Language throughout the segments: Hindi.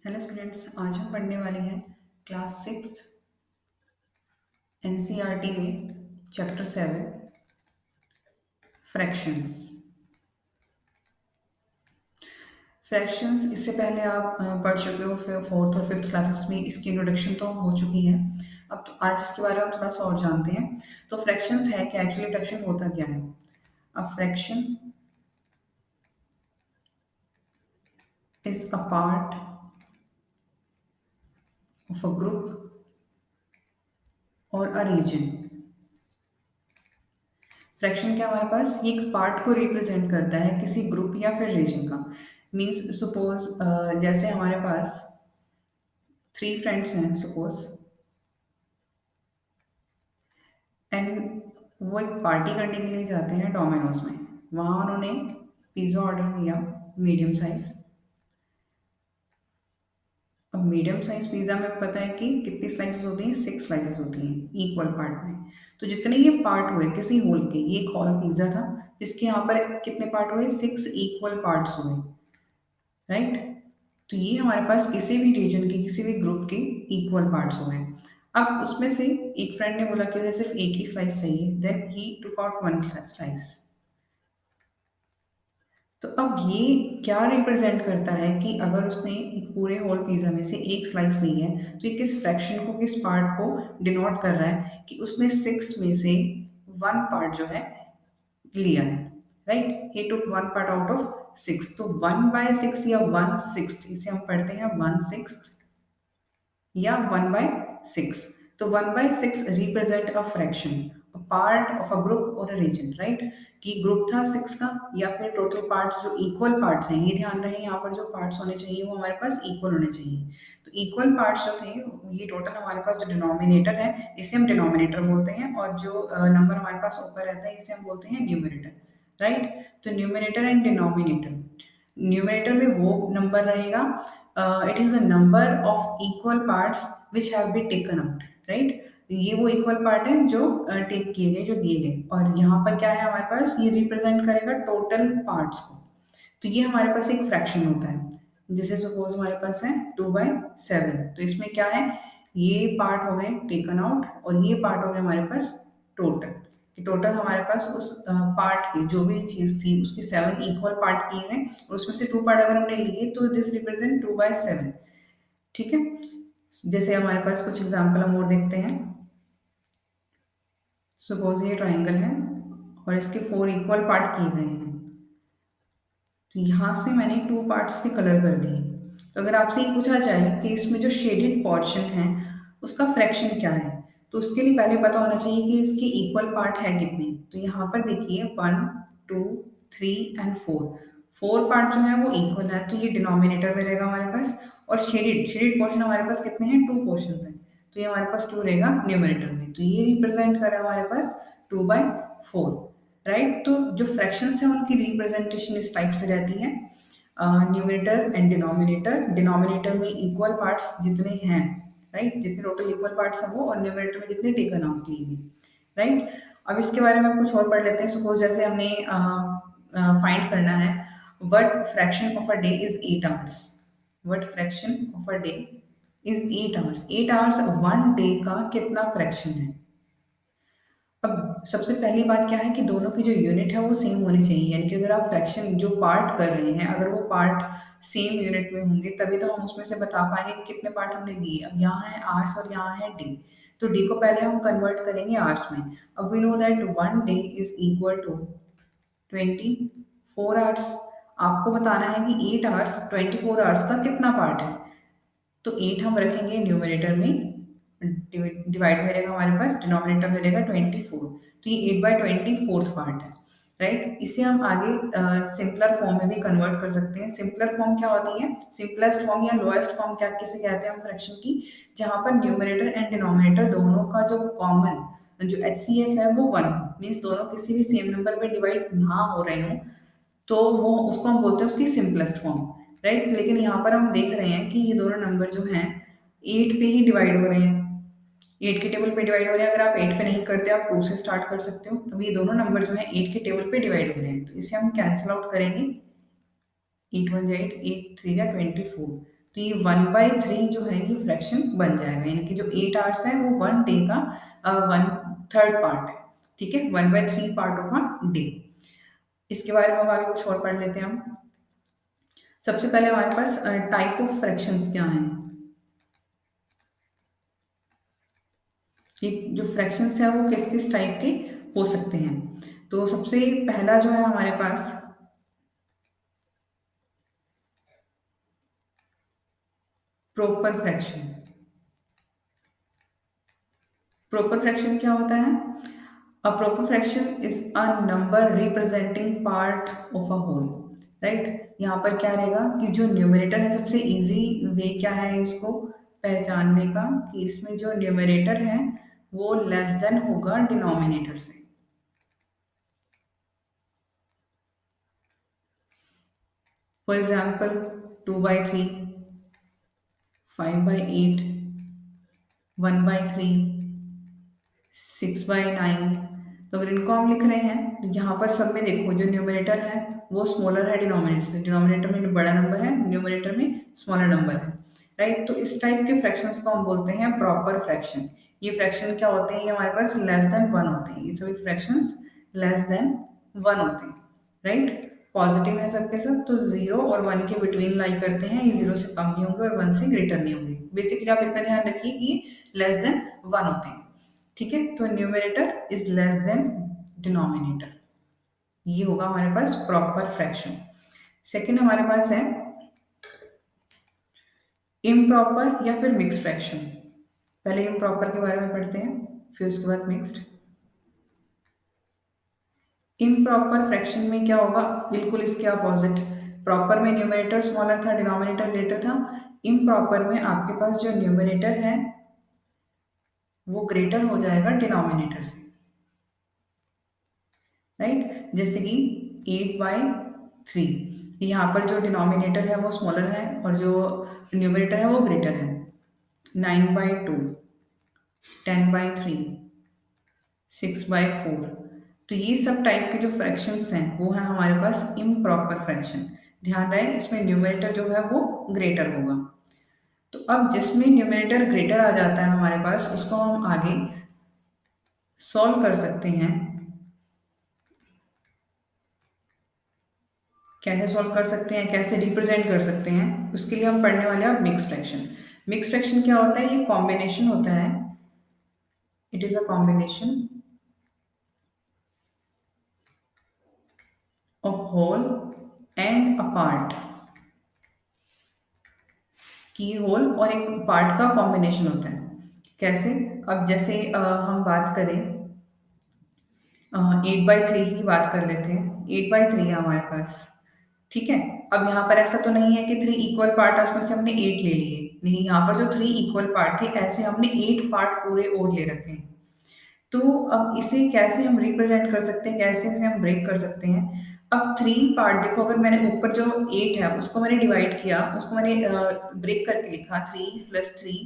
हेलो स्टूडेंट्स, आज हम पढ़ने वाले हैं क्लास सिक्स एनसीईआरटी में चैप्टर 7 फ्रैक्शंस। फ्रैक्शंस इससे पहले आप पढ़ चुके हो, फिर फोर्थ और फिफ्थ क्लासेस में इसकी इंट्रोडक्शन तो हो चुकी है। अब तो आज इसके बारे में थोड़ा सा और जानते हैं। तो फ्रैक्शंस है क्या, एक्चुअली फ्रैक्शन होता क्या है। अब fraction is a part of a group और अ रीजन। फ्रैक्शन क्या, हमारे पास ये एक पार्ट को रिप्रेजेंट करता है किसी ग्रुप या फिर रीजन का। मीन्स सपोज जैसे हमारे पास थ्री फ्रेंड्स हैं सपोज, एंड वो एक पार्टी करने के लिए जाते हैं डोमिनोज में। वहाँ उन्होंने पिज़्ज़ा ऑर्डर किया, मीडियम साइज। अब मीडियम साइज पिज़्ज़ा में पता है कि कितनी स्लाइसेस होती हैं, 6 स्लाइसेस होती हैं इक्वल पार्ट में। तो जितने ये पार्ट हुए किसी होल के, ये एक होल पिज़्ज़ा था जिसके यहाँ पर कितने पार्ट हुए, 6 इक्वल पार्ट्स हुए, राइट। तो ये हमारे पास किसी भी रीजन के किसी भी ग्रुप के इक्वल पार्ट्स हो गए। अब उसमें से एक फ्रेंड ने बोला कि मुझे सिर्फ एक ही स्लाइस चाहिए, then he took out one slice. तो अब ये क्या रिप्रेजेंट करता है कि अगर उसने एक पूरे होल पिज्जा में से एक स्लाइस ली है, तो ये किस फ्रैक्शन को, किस पार्ट को डिनोट कर रहा है कि उसने 6 में से 1 पार्ट जो है लिया है, right. He took 1 part out of 6। तो 1/6 या 1/6 इसे हम पढ़ते हैं 1/6 या 1/6। तो 1/6 represent a fraction, a part of a group और अ रीजन, राइट। कि ग्रुप था 6 का, या फिर टोटल पार्ट्स जो इक्वल पार्ट्स हैं, ये ध्यान रहे यहाँ पर जो पार्ट्स होने चाहिए वो हमारे पास इक्वल होने चाहिए। तो इक्वल पार्ट्स जो थे, ये टोटल हमारे पास जो डिनोमिनेटर है इसे हम डिनोमिनेटर बोलते हैं, और जो नंबर हमारे पास ऊपर रहता है इसे हम बोलते हैं न्यूमरेटर, राइट। तो न्यूमरेटर एंड डिनोमिनेटर, न्यूमरेटर में वो नंबर रहेगा, it is the number of equal parts which have been taken out, right. ये वो इक्वल पार्ट है जो टेक किए गए, जो दिए गए। और यहाँ पर क्या है हमारे पास, ये रिप्रेजेंट करेगा टोटल पार्ट्स को। तो ये हमारे पास एक फ्रैक्शन होता है। जैसे सपोज हमारे पास है 2/7, तो इसमें क्या है, ये पार्ट हो गए टेकन आउट और ये पार्ट हो गए हमारे पास टोटल। कि टोटल हमारे पास उस पार्ट की जो भी चीज थी उसके 7 इक्वल पार्ट किए गए, उसमें से 2 पार्ट अगर हमने लिए तो दिस रिप्रेजेंट 2/7, ठीक है। जैसे हमारे पास कुछ एग्जाम्पल हम और देखते हैं। सपोज ये ट्राइंगल है और इसके 4 इक्वल पार्ट किए गए हैं, तो यहाँ से मैंने 2 पार्ट्स के कलर कर दिए। तो अगर आपसे ये पूछा जाए कि इसमें जो शेडेड पोर्शन है उसका फ्रैक्शन क्या है, तो उसके लिए पहले पता होना चाहिए कि इसके इक्वल पार्ट है कितने। तो यहाँ पर देखिए 1, 2, 3 एंड 4, 4 पार्ट जो है वो इक्वल है, तो ये डिनोमिनेटर में रहेगा हमारे पास। और शेडेड शेडेड पोर्शन हमारे पास कितने हैं, 2 पोर्शन हैं, तो ये हमारे पास 2 रहेगा न्यूमरेटर में। तो ये रिप्रेजेंट कर रहा है हमारे पास 2/4, राइट। तो जो फ्रैक्शंस हैं उनकी रिप्रेजेंटेशन इस टाइप से रहती है, न्यूमरेटर एंड डिनोमिनेटर। डिनोमिनेटर में इक्वल पार्ट्स जितने हैं, राइट, जितने टोटल इक्वल पार्ट्स हैं वो, और न्यूमरेटर में जितने टेकन आउट लिए गए, राइट। अब इसके बारे में कुछ और पढ़ लेते हैं। सपोज जैसे हमने फाइंड करना है what fraction of a day is 8 hours. What fraction of a day is 8 hours. 8 hours 1 day का कितना फ्रैक्शन है। अब सबसे पहली बात क्या है कि दोनों की जो यूनिट है वो सेम होनी चाहिए, यानी कि अगर आप फ्रैक्शन जो पार्ट कर रहे हैं अगर वो पार्ट सेम यूनिट में होंगे तभी तो हम उसमें से बता पाएंगे कि कितने पार्ट हमने लिए। अब यहाँ है आर्स और यहाँ है डे, तो डे को पहले हम कन्वर्ट करेंगे आर्स में। अब we know that 1 day is equal to 24 hours. आपको बताना है कि 8 आवर्स 24 आवर्स का कितना पार्ट है। तो 8 हम रखेंगे न्यूमरेटर में, डिवाइड में रहेगा हमारे पास, डिनोमिनेटर में रहेगा 24। तो ये 8/24 पार्ट है, राइट। इसे हम आगे सिंपलर फॉर्म में भी कन्वर्ट कर सकते हैं। सिंपलर फॉर्म क्या होती है, सिंपलेस्ट फॉर्म या लोएस्ट फॉर्म क्या किसे कहते हैं हम फ्रैक्शन की, जहां पर न्यूमरेटर एंड डिनोमिनेटर दोनों का जो कॉमन जो एचसीएफ है वो 1 मीन्स दोनों किसी भी सेम नंबर पे डिवाइड ना हो रहे हो, तो वो उसको हम बोलते हैं उसकी सिंपलेस्ट फॉर्म, राइट। लेकिन यहाँ पर हम देख रहे हैं कि ये दोनों नंबर जो हैं 8 पे ही डिवाइड हो रहे हैं, 8 के टेबल पे डिवाइड हो रहे हैं। अगर आप 8 पे नहीं करते आप 2 से स्टार्ट कर सकते हो, तब ये दोनों नंबर जो है 8 के टेबल पे डिवाइड हो रहे हैं, तो इसे हम कैंसिल आउट करेंगे। 8 1 8, 8 3 24, तो ये 1/3 जो है ये फ्रैक्शन बन जाएगा, यानी कि जो 8 आवर्स है वो 1 डे का 1/3 पार्ट है। ठीक है, 1/3 पार्ट ऑफ अ डे। इसके बारे में अब आगे कुछ और पढ़ लेते हैं हम। सबसे पहले हमारे पास टाइप ऑफ फ्रैक्शंस क्या हैं, कि जो फ्रैक्शंस हैं वो किस किस टाइप के हो सकते हैं। तो सबसे पहला जो है हमारे पास प्रॉपर फ्रैक्शन। प्रॉपर फ्रैक्शन क्या होता है? A proper fraction is a number representing part of a whole. Right, यहाँ पर क्या रहेगा कि जो न्यूमरेटर है, सबसे इजी वे क्या है इसको पहचानने का, कि इसमें जो न्यूमरेटर है वो लेस देन होगा डिनोमिनेटर से। For example 2/3, 5/8, 1/3, 6/9। तो अगर इनको हम लिख रहे हैं तो यहाँ पर सब में देखो जो न्यूमरेटर है वो स्मॉलर है डिनोमिनेटर से, डिनोमिनेटर में बड़ा नंबर है, न्यूमरेटर में स्मॉलर नंबर है। राइट, तो इस टाइप के फ्रैक्शंस को हम बोलते हैं प्रॉपर फ्रैक्शन। ये फ्रैक्शन क्या होते हैं? ये हमारे पास लेस देन वन होते हैं, ये सभी फ्रैक्शंस लेस देन वन होते हैं। राइट, पॉजिटिव है सबके सब, तो 0 और 1 के बिटवीन लाई करते हैं, ये 0 से कम नहीं होंगे और 1 से ग्रेटर नहीं होंगे। बेसिकली आप इतना ध्यान रखिए कि ये लेस देन वन होते हैं। ठीक है, तो numerator is less than denominator, ये होगा हमारे पास प्रॉपर फ्रैक्शन। सेकंड हमारे पास है इम्प्रॉपर या फिर मिक्स फ्रैक्शन। पहले इम्प्रॉपर के बारे में पढ़ते हैं, फिर उसके बाद मिक्स्ड। इम्प्रॉपर फ्रैक्शन में क्या होगा? बिल्कुल इसके अपोजिट। प्रॉपर में न्यूमरेटर स्मॉलर था, डिनोमिनेटर ग्रेटर था। इम्प्रॉपर में आपके पास जो न्यूमरेटर है वो ग्रेटर हो जाएगा डिनोमिनेटर से। राइट, जैसे कि 8/3, यहाँ पर जो डिनोमिनेटर है वो स्मॉलर है और जो न्यूमरेटर है वो ग्रेटर है। 9/2, 10/3, 6/4। तो ये सब टाइप के जो फ्रैक्शंस हैं वो है हमारे पास इम्प्रॉपर फ्रैक्शन। ध्यान रहे इसमें न्यूमरेटर जो है वो ग्रेटर होगा। तो अब जिसमें न्यूमरेटर ग्रेटर आ जाता है हमारे पास, उसको हम आगे सॉल्व कर सकते हैं। कैसे सॉल्व कर सकते हैं, कैसे रिप्रेजेंट कर सकते हैं, उसके लिए हम पढ़ने वाले हैं मिक्स फ्रैक्शन। मिक्स फ्रैक्शन क्या होता है? ये कॉम्बिनेशन होता है, it is a combination of whole and a part, की होल और एक पार्ट का कॉम्बिनेशन होता है। कैसे? अब जैसे हम बात करें 8/3 की बात कर लेते हैं। 8/3 है हमारे पास। ठीक है, अब यहाँ पर ऐसा तो नहीं है कि 3 इक्वल पार्ट है उसमें से हमने 8 ले लिए। नहीं, यहाँ पर जो 3 इक्वल पार्ट थे ऐसे हमने 8 पार्ट पूरे और ले रखे हैं। तो अब इसे कैसे हम रिप्रेजेंट कर सकते हैं, कैसे इसे हम ब्रेक कर सकते हैं? अब 3 पार्ट देखो, अगर मैंने ऊपर जो 8 है उसको मैंने डिवाइड किया, उसको मैंने ब्रेक करके लिखा, 3 + 3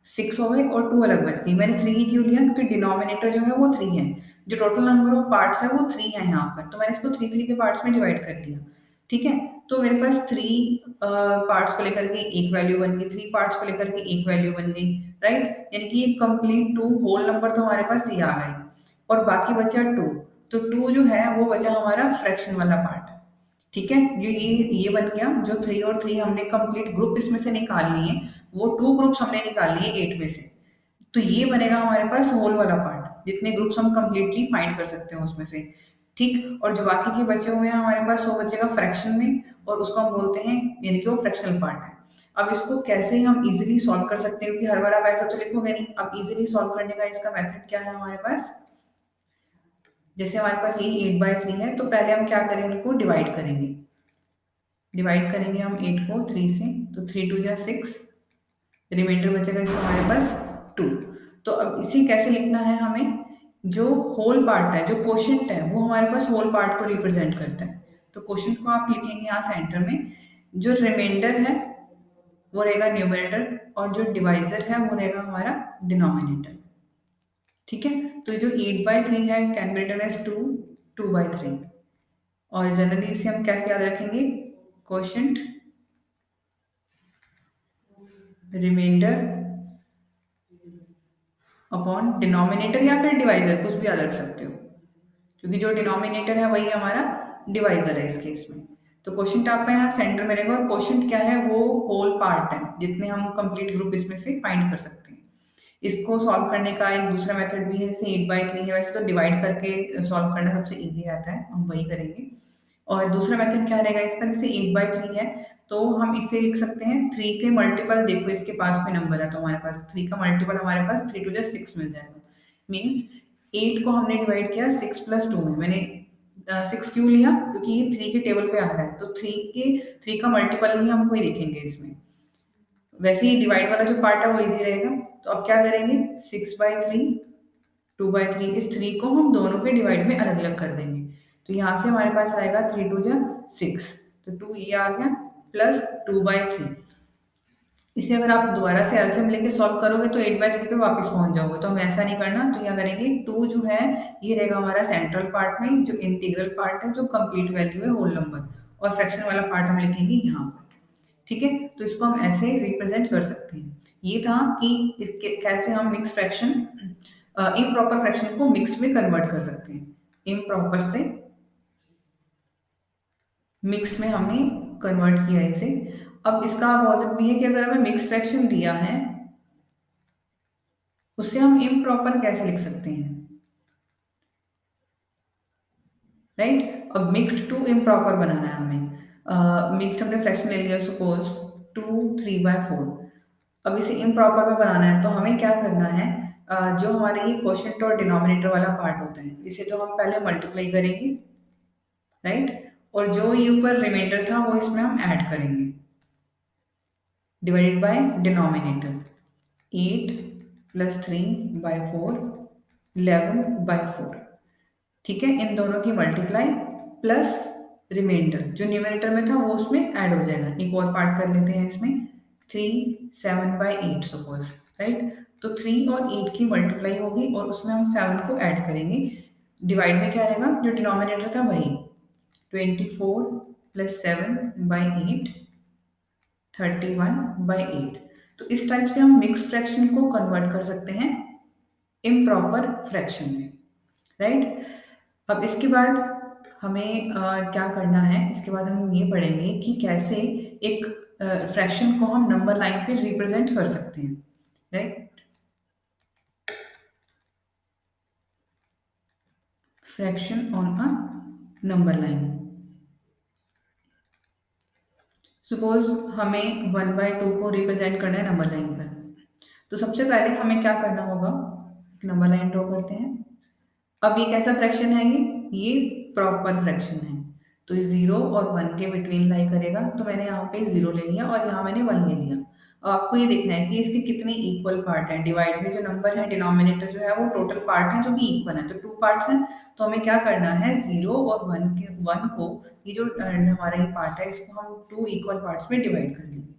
6 हो गए और 2 अलग बच गई। मैंने 3 ही क्यों लिया? क्योंकि डिनोमिनेटर जो है वो 3 है, जो टोटल नंबर ऑफ पार्ट्स है वो 3 है यहाँ पर, तो मैंने इसको 3 के पार्ट्स में डिवाइड कर लिया। ठीक है, तो मेरे पास 3 पार्ट्स को लेकर के एक वैल्यू बन गई, 3 पार्ट्स को लेकर के एक वैल्यू बन गई। राइट, यानी कि ये कंप्लीट 2 होल नंबर तो हमारे पास ये आ गए और बाकी बचा 2। तो 2 जो है वो बचा हमारा फ्रैक्शन वाला पार्ट। ठीक है, जो ये बन गया, जो 3 और 3 हमने कंप्लीट ग्रुप इसमें से निकाल लिए, वो 2 ग्रुप्स हमने निकाल लिए 8 में से। तो ये बनेगा हमारे पास होल वाला पार्ट, जितने ग्रुप्स हम कंप्लीटली फाइंड कर सकते हैं उसमें से। ठीक, और जो बाकी के बचे हुए हैं हमारे पास वो बचेगा फ्रैक्शन में, और उसको हम बोलते हैं, यानी कि वो फ्रैक्शनल पार्ट है। अब इसको कैसे हम इजीली सॉल्व कर सकते हैं, क्योंकि हर बार आप ऐसा तो लिखोगे नहीं। अब इजीली सॉल्व करने का इसका मेथड क्या है हमारे पास? जैसे हमारे पास ये 8/3 है, तो पहले हम क्या करेंगे, इनको डिवाइड करेंगे। डिवाइड करेंगे हम 8 को 3 से, तो 3×2 = 6, रिमाइंडर बचेगा इसका हमारे पास 2। तो अब इसे कैसे लिखना है हमें? जो होल पार्ट है, जो क्वोशिएंट है, वो हमारे पास होल पार्ट को रिप्रेजेंट करता है। तो क्वोशिएंट को आप लिखेंगे यहाँ सेंटर में, जो रिमाइंडर है वो रहेगा न्यूमरेटर और जो डिवाइजर है वो रहेगा हमारा डिनोमिनेटर। ठीक है, तो ये जो 8/3 है कैन बी रिटन एज 2/3। और जनरली इसे हम कैसे याद रखेंगे? क्वोशिएंट रिमाइंडर अपॉन डिनोमिनेटर या फिर डिवाइजर, कुछ भी याद रख सकते हो, क्योंकि जो डिनोमिनेटर है वही हमारा डिवाइजर है इस केस में। तो क्वेश्चन आपका यहाँ सेंटर में रहेगा, और क्वेश्चन क्या है, वो होल पार्ट है, जितने हम कंप्लीट ग्रुप इसमें से फाइंड कर सकते हैं। इसको सॉल्व करने का एक दूसरा मेथड भी है, जैसे 8/3 है, वैसे तो डिवाइड करके सॉल्व करना सबसे इजी रहता है, हम वही करेंगे। और दूसरा मेथड क्या रहेगा इसका, जैसे 8/3 है तो हम इसे लिख सकते हैं 3 के मल्टीपल, देखो इसके पास में नंबर है तो हमारे पास 3 का मल्टीपल, हमारे पास 3 टू 6 मिल जाएगा। मीन्स 8 को हमने डिवाइड किया 6 प्लस 2 में, मैंने 6 क्यों लिया, क्योंकि ये 3 के टेबल पे आ रहा है, तो 3 का मल्टीपल ही हम कोई लिखेंगे इसमें। वैसे ही डिवाइड वाला जो पार्ट है वो इजी रहेगा। तो अब क्या करेंगे, 6/3, 2/3, इस 3 को हम दोनों के डिवाइड में अलग अलग कर देंगे। तो यहाँ से हमारे पास आएगा 3 टू 6, तो 2 ये आ गया, प्लस 2/3। इसे अगर आप दोबारा से एलसीएम लेके सॉल्व करोगे तो 8/3 पे वापस पहुंच जाओगे, तो हम ऐसा नहीं करना। तो क्या करेंगे, 2 जो है ये रहेगा हमारा सेंट्रल पार्ट में, जो इंटीग्रल पार्ट है, जो कंप्लीट वैल्यू है होल नंबर, और फ्रैक्शन वाला पार्ट हम लिखेंगे यहाँ पर। ठीक है, तो इसको हम ऐसे रिप्रेजेंट कर सकते हैं। ये था कि इसके कैसे हम मिक्स फ्रैक्शन, इम्प्रॉपर फ्रैक्शन को मिक्स्ड में कन्वर्ट कर सकते हैं। इम्प्रॉपर से मिक्स्ड में हमने कन्वर्ट किया है इसे। अब इसका अपोजिट भी है कि अगर हमें मिक्स फ्रैक्शन दिया है, उससे हम इम्प्रॉपर कैसे लिख सकते हैं, राइट। अब मिक्स्ड टू इम्प्रॉपर बनाना है हमें। मिक्स्ड हमने फ्रैक्शन ले लिया, सपोज 2 3/4। अब इसे इम्प्रॉपर में बनाना है तो हमें क्या करना है, जो हमारे ये क्वोशिएंट और डिनोमिनेटर वाला पार्ट होता है, इसे तो हम पहले मल्टीप्लाई करेंगे, राइट। और जो ये ऊपर रिमाइंडर था वो इसमें हम ऐड करेंगे, डिवाइडेड बाय डिनोमिनेटर। 8 + 3/4, 11/4। ठीक है, इन दोनों की मल्टीप्लाई प्लस रिमाइंडर जो न्यूमरेटर में था वो उसमें ऐड हो जाएगा। एक और पार्ट कर लेते हैं इसमें, 3 7/8 सपोज, राइट। तो 3 और 8 की मल्टीप्लाई होगी और उसमें हम 7 को ऐड करेंगे। डिवाइड में क्या रहेगा, जो डिनोमिनेटर था वही, 24 + 7/8, 31/8। तो इस टाइप से हम मिक्स फ्रैक्शन को कन्वर्ट कर सकते हैं इम्प्रॉपर फ्रैक्शन में, राइट। अब इसके बाद हमें क्या करना है, इसके बाद हम ये पढ़ेंगे कि कैसे एक फ्रैक्शन को हम नंबर लाइन पे रिप्रेजेंट कर सकते हैं, right. Fraction on a number line. Suppose हमें 1/2 को रिप्रेजेंट करना है नंबर लाइन पर, तो सबसे पहले हमें क्या करना होगा, एक नंबर लाइन ड्रॉ करते हैं। अब ये कैसा फ्रैक्शन है, ये प्रॉपर फ्रैक्शन है, तो ये 0 और 1 के बिटवीन लाई करेगा। तो मैंने यहाँ पे 0 ले लिया और यहाँ मैंने 1 ले लिया। अब आपको ये देखना है कि इसके कितने इक्वल पार्ट हैं। डिवाइड में जो नंबर है, डिनोमिनेटर जो है वो टोटल पार्ट है जो कि इक्वल है, तो 2 पार्ट्स हैं। तो हमें क्या करना है, 0 और 1 को, ये जो हमारा ये पार्ट है, इसको हम 2 इक्वल पार्ट्स में डिवाइड कर देंगे,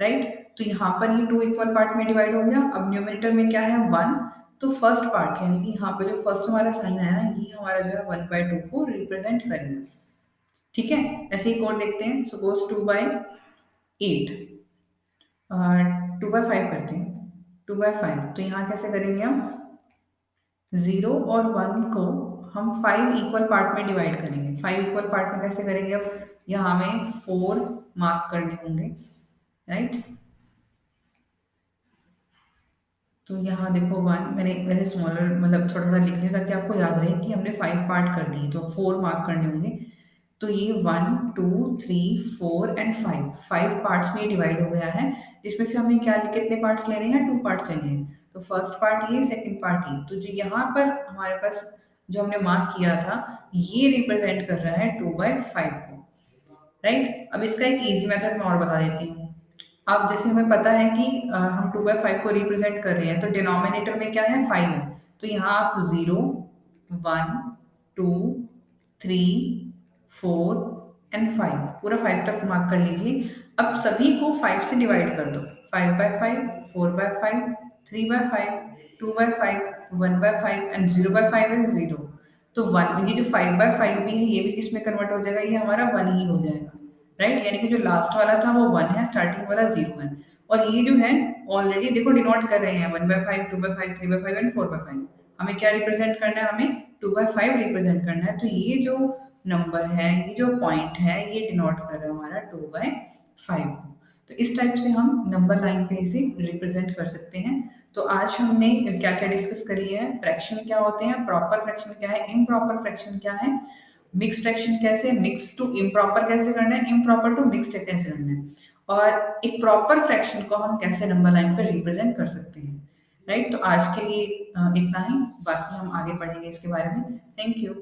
राइट। तो यहाँ पर ये 2 इक्वल पार्ट में डिवाइड हो गया। अब न्यूमरेटर में क्या है, 1। तो फर्स्ट पार्ट यानी कि यहाँ पे जो फर्स्ट हमारा साइन आया है, ये हमारा जो है 1/2 को रिप्रेजेंट करेगा। ठीक है, ऐसे ही कोड देखते हैं। सपोज 2/8, 2/5 करते हैं, 2/5। तो यहाँ कैसे करेंगे हम, 0 और 1 को हम 5 इक्वल पार्ट में डिवाइड करेंगे। 5 इक्वल पार्ट में कैसे करेंगे, अब यहाँ हमें 4 मार्क करने होंगे, राइट। तो यहाँ देखो 1, मैंने वैसे स्मॉलर मतलब छोटा छोटा लिख लिया ताकि आपको याद रहे कि हमने 5 पार्ट कर दिए, तो 4 मार्क करने होंगे। तो ये 1 2 3 4 एंड 5 पार्ट्स में डिवाइड हो गया है, जिसमें से हमें क्या कितने पार्ट्स लेने हैं, 2 पार्ट्स लेने हैं। तो फर्स्ट पार्ट ये, सेकंड पार्ट ये। तो जो यहाँ पर हमारे पास जो हमने मार्क किया था, ये रिप्रेजेंट कर रहा है 2/5 को, राइट। अब इसका एक इजी मेथड मैं और बता देती हूँ। अब जैसे हमें पता है कि हम 2/5 को रिप्रेजेंट कर रहे हैं, तो डिनोमिनेटर में क्या है, 5 है। तो यहाँ आप 0 1 2 3 4 एंड 5, पूरा 5 तक मार्क कर लीजिए। अब सभी को 5 से डिवाइड कर दो, 5/5, 4/5, 3/5, 2/5, 1/5 एंड 0/5 इज 0। तो 1, ये जो 5/5 भी है ये भी किस में कन्वर्ट हो जाएगा, ये हमारा 1 ही हो जाएगा, राइट। यानी कि जो लास्ट वाला था वो 1 है, स्टार्टिंग वाला 0 है। और ये जो है ऑलरेडी देखो डिनोट कर रहे हैं 1/5, 2/5, 3/5 एंड 4/5। हमें क्या रिप्रेजेंट करना है, हमें 2/5 रिप्रेजेंट करना है। तो ये जो नंबर है, ये जो पॉइंट है, ये डिनोट कर रहा है हमारा 2/5 को। तो इस टाइप से हम नंबर लाइन पे इसे रिप्रेजेंट कर सकते हैं। तो आज हमने क्या क्या डिस्कस कर लिया है, फ्रैक्शन क्या होते हैं, प्रॉपर फ्रैक्शन क्या है, इम्प्रॉपर फ्रैक्शन क्या है, मिक्स फ्रैक्शन कैसे, मिक्स टू इम्प्रॉपर कैसे करना है, इम्प्रॉपर टू मिक्स्ड कैसे करना है, और एक प्रॉपर फ्रैक्शन को हम कैसे नंबर लाइन पर रिप्रेजेंट कर सकते हैं। राइट, तो आज के लिए इतना ही, बाकी हम आगे पढ़ेंगे इसके बारे में। Thank you.